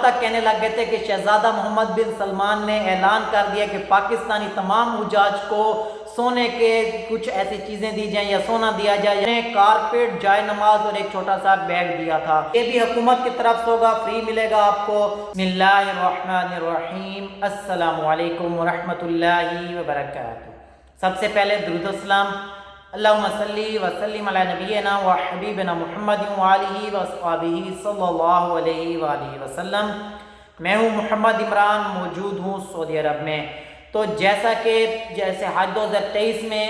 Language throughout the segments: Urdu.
تک کہنے لگ گئے تھے کہ شہزادہ محمد بن سلمان نے اعلان کر دیا کہ پاکستانی تمام حجاج کو سونے کے کچھ ایسی چیزیں دی جائیں یا سونا دیا جائے، انہیں کارپیٹ، جائے نماز اور ایک چھوٹا سا بیگ دیا تھا۔ یہ بھی حکومت کی طرف سے ہوگا، فری ملے گا آپ کو۔ بسم اللہ الرحمن الرحیم، السلام علیکم ورحمۃ اللہ وبرکاتہ۔ سب سے پہلے درود السلام، اللہم صلی وسلم علی نبینا و حبیبنا محمد وآلہ واصحابہ صلی اللہ علیہ وآلہ وسلم۔ میں ہوں محمد عمران، موجود ہوں سعودی عرب میں۔ تو جیسے حج 2023 میں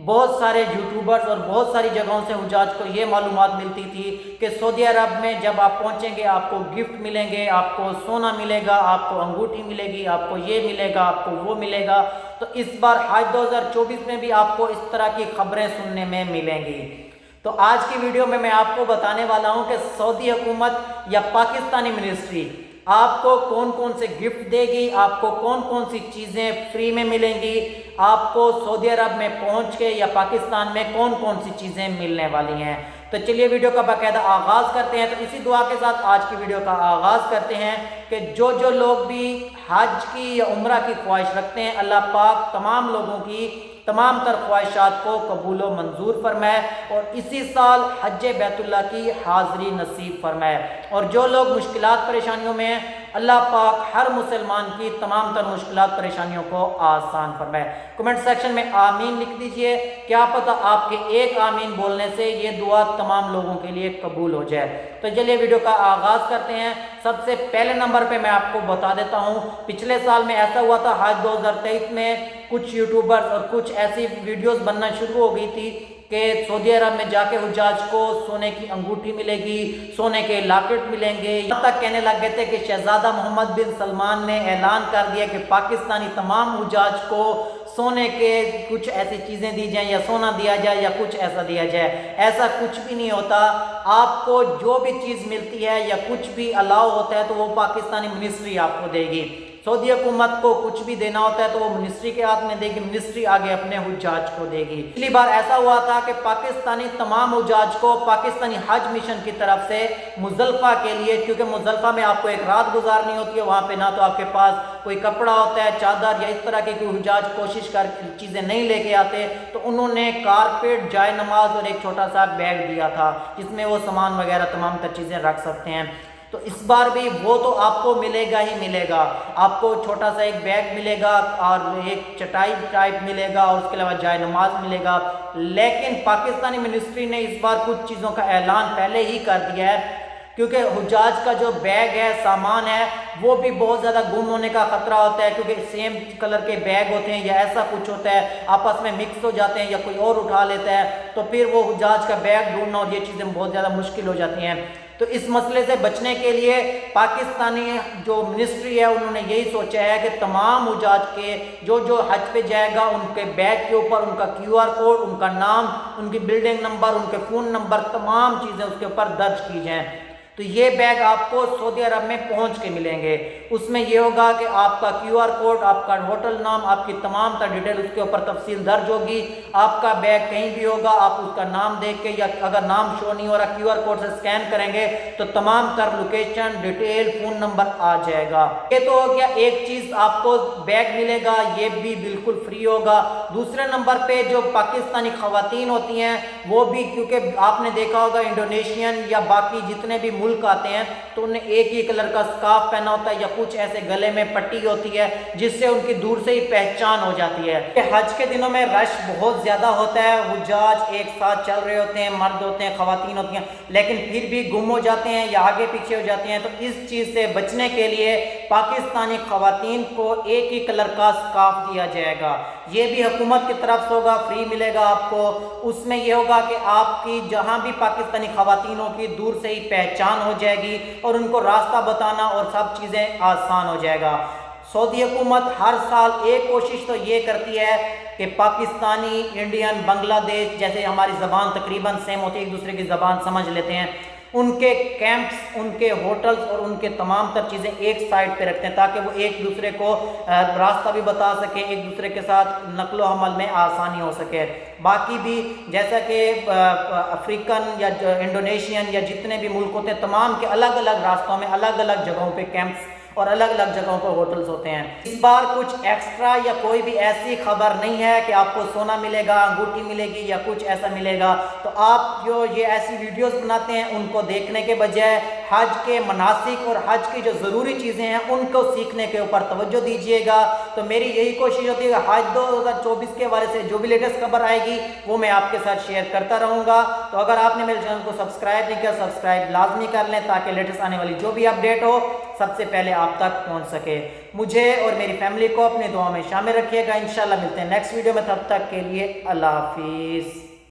بہت سارے یوٹیوبرز اور بہت ساری جگہوں سے حجاج کو یہ معلومات ملتی تھی کہ سعودی عرب میں جب آپ پہنچیں گے آپ کو گفٹ ملیں گے، آپ کو سونا ملے گا، آپ کو انگوٹھی ملے گی، آپ کو یہ ملے گا، آپ کو وہ ملے گا۔ تو اس بار حج 2024 میں بھی آپ کو اس طرح کی خبریں سننے میں ملیں گی۔ تو آج کی ویڈیو میں آپ کو بتانے والا ہوں کہ سعودی حکومت یا پاکستانی منسٹری آپ کو کون کون سے گفٹ دے گی، آپ کو کون کون سی چیزیں فری میں ملیں گی، آپ کو سعودی عرب میں پہنچ کے یا پاکستان میں کون کون سی چیزیں ملنے والی ہیں۔ تو چلیے ویڈیو کا باقاعدہ آغاز کرتے ہیں۔ تو اسی دعا کے ساتھ آج کی ویڈیو کا آغاز کرتے ہیں کہ جو لوگ بھی حج کی یا عمرہ کی خواہش رکھتے ہیں، اللہ پاک تمام لوگوں کی تمام تر خواہشات کو قبول و منظور فرمائے اور اسی سال حج بیت اللہ کی حاضری نصیب فرمائے۔ اور جو لوگ مشکلات پریشانیوں میں ہیں، اللہ پاک ہر مسلمان کی تمام تر مشکلات پریشانیوں کو آسان فرمائے۔ کمنٹ سیکشن میں آمین لکھ دیجئے، کیا پتہ آپ کے ایک آمین بولنے سے یہ دعا تمام لوگوں کے لیے قبول ہو جائے۔ تو چلیے ویڈیو کا آغاز کرتے ہیں۔ سب سے پہلے نمبر پہ میں آپ کو بتا دیتا ہوں، پچھلے سال میں ایسا ہوا تھا، حج 2023 میں کچھ یوٹیوبرز اور کچھ ایسی ویڈیوز بننا شروع ہو گئی تھی کہ سعودی عرب میں جا کے حجاج کو سونے کی انگوٹھی ملے گی، سونے کے لاکٹ ملیں گے۔ یہاں تک کہنے لگ گئے تھے کہ شہزادہ محمد بن سلمان نے اعلان کر دیا کہ پاکستانی تمام حجاج کو سونے کے کچھ ایسی چیزیں دی جائیں یا سونا دیا جائے یا کچھ ایسا دیا جائے۔ ایسا کچھ بھی نہیں ہوتا۔ آپ کو جو بھی چیز ملتی ہے یا کچھ بھی الاؤ ہوتا ہے تو وہ پاکستانی منسٹری آپ کو دے گی۔ سعودی حکومت کو کچھ بھی دینا ہوتا ہے تو وہ منسٹری کے ہاتھ میں دے گی، منسٹری آگے اپنے حجاج کو دے گی۔ پچھلی بار ایسا ہوا تھا کہ پاکستانی تمام حجاج کو پاکستانی حج مشن کی طرف سے مزدلفہ کے لیے، کیونکہ مزدلفہ میں آپ کو ایک رات گزارنی ہوتی ہے، وہاں پہ نہ تو آپ کے پاس کوئی کپڑا ہوتا ہے، چادر یا اس طرح کی کوئی حجاج کوشش کر چیزیں نہیں لے کے آتے، تو انہوں نے کارپیٹ، جائے نماز اور ایک چھوٹا سا بیگ دیا تھا جس میں وہ سامان وغیرہ تمام تر چیزیں رکھ سکتے ہیں۔ تو اس بار بھی وہ تو آپ کو ملے گا ہی ملے گا۔ آپ کو چھوٹا سا ایک بیگ ملے گا اور ایک چٹائی ٹائپ ملے گا اور اس کے علاوہ جائے نماز ملے گا۔ لیکن پاکستانی منسٹری نے اس بار کچھ چیزوں کا اعلان پہلے ہی کر دیا ہے، کیونکہ حجاج کا جو بیگ ہے، سامان ہے، وہ بھی بہت زیادہ گم ہونے کا خطرہ ہوتا ہے، کیونکہ سیم کلر کے بیگ ہوتے ہیں یا ایسا کچھ ہوتا ہے، آپس میں مکس ہو جاتے ہیں یا کوئی اور اٹھا لیتا ہے، تو پھر وہ حجاج کا بیگ ڈھونڈنا اور یہ چیزیں بہت زیادہ مشکل ہو جاتی ہیں۔ تو اس مسئلے سے بچنے کے لیے پاکستانی جو منسٹری ہے انہوں نے یہی سوچا ہے کہ تمام حجاج کے جو حج پہ جائے گا ان کے بیگ کے اوپر ان کا QR کوڈ، ان کا نام، ان کی بلڈنگ نمبر، ان کے فون نمبر، تمام چیزیں اس کے اوپر درج کی جائیں۔ تو یہ بیگ آپ کو سعودی عرب میں پہنچ کے ملیں گے۔ اس میں یہ ہوگا کہ آپ کا QR کوڈ، آپ کا ہوٹل نام، آپ کی تمام تر ڈیٹیل اس کے اوپر تفصیل درج ہوگی۔ آپ کا بیگ کہیں بھی ہوگا، آپ اس کا نام دیکھ کے یا اگر نام شو نہیں ہو رہا QR کوڈ سے سکین کریں گے تو تمام تر لوکیشن، ڈیٹیل، فون نمبر آ جائے گا۔ یہ تو ہو گیا ایک چیز، آپ کو بیگ ملے گا، یہ بھی بالکل فری ہوگا۔ دوسرے نمبر پہ جو پاکستانی خواتین ہوتی ہیں وہ بھی، کیونکہ آپ نے دیکھا ہوگا انڈونیشین یا باقی جتنے بھی ملک آتے ہیں تو انہیں ایک ہی کلر کا سکارف پہنا ہوتا ہے یا کچھ ایسے گلے میں پٹی ہوتی ہے جس سے ان کی دور سے ہی پہچان ہو جاتی ہے۔ حج کے دنوں میں رش بہت زیادہ ہوتا ہے، حجاج ایک ساتھ چل رہے ہوتے ہیں، مرد ہوتے ہیں، خواتین ہوتی ہیں، لیکن پھر بھی گم ہو جاتے ہیں یا آگے پیچھے ہو جاتے ہیں۔ تو اس چیز سے بچنے کے لیے پاکستانی خواتین کو ایک ہی کلر کا سکارف دیا جائے گا۔ یہ بھی حکومت کی طرف سے ہوگا، فری ملے گا آپ کو۔ اس میں یہ ہوگا کہ آپ کی جہاں بھی پاکستانی خواتینوں کی دور سے ہی پہچان ہو جائے گی اور ان کو راستہ بتانا اور سب چیزیں آسان ہو جائے گا۔ سعودی حکومت ہر سال ایک کوشش تو یہ کرتی ہے کہ پاکستانی، انڈین، بنگلہ دیش، جیسے ہماری زبان تقریباً سیم ہوتی ہے، ایک دوسرے کی زبان سمجھ لیتے ہیں، ان کے کیمپس، ان کے ہوٹلز اور ان کے تمام تر چیزیں ایک سائٹ پہ رکھتے ہیں تاکہ وہ ایک دوسرے کو راستہ بھی بتا سکیں، ایک دوسرے کے ساتھ نقل و حمل میں آسانی ہو سکے۔ باقی بھی جیسا کہ افریقن یا انڈونیشین یا جتنے بھی ملک ہوتے ہیں تمام کے الگ الگ راستوں میں الگ الگ جگہوں پہ کیمپس اور الگ الگ جگہوں پر ہوٹلز ہوتے ہیں۔ اس بار کچھ ایکسٹرا یا کوئی بھی ایسی خبر نہیں ہے کہ آپ کو سونا ملے گا، انگوٹھی ملے گی یا کچھ ایسا ملے گا، تو آپ جو یہ ایسی ویڈیوز بناتے ہیں ان کو دیکھنے کے بجائے حج کے مناسک اور حج کی جو ضروری چیزیں ہیں ان کو سیکھنے کے اوپر توجہ دیجیے گا۔ تو میری یہی کوشش ہوتی ہے کہ حج 2024 کے حوالے سے جو بھی لیٹسٹ خبر آئے گی وہ میں آپ کے ساتھ شیئر کرتا رہوں گا۔ تو اگر آپ نے میرے چینل کو سبسکرائب نہیں کیا، سبسکرائب لازمی کر لیں تاکہ لیٹسٹ آنے والی جو بھی اپڈیٹ ہو سب سے پہلے آپ تک پہنچ سکے۔ مجھے اور میری فیملی کو اپنے دعا میں شامل رکھیے گا۔ انشاءاللہ ملتے ہیں نیکسٹ ویڈیو میں، تب تک کے لیے اللہ حافظ۔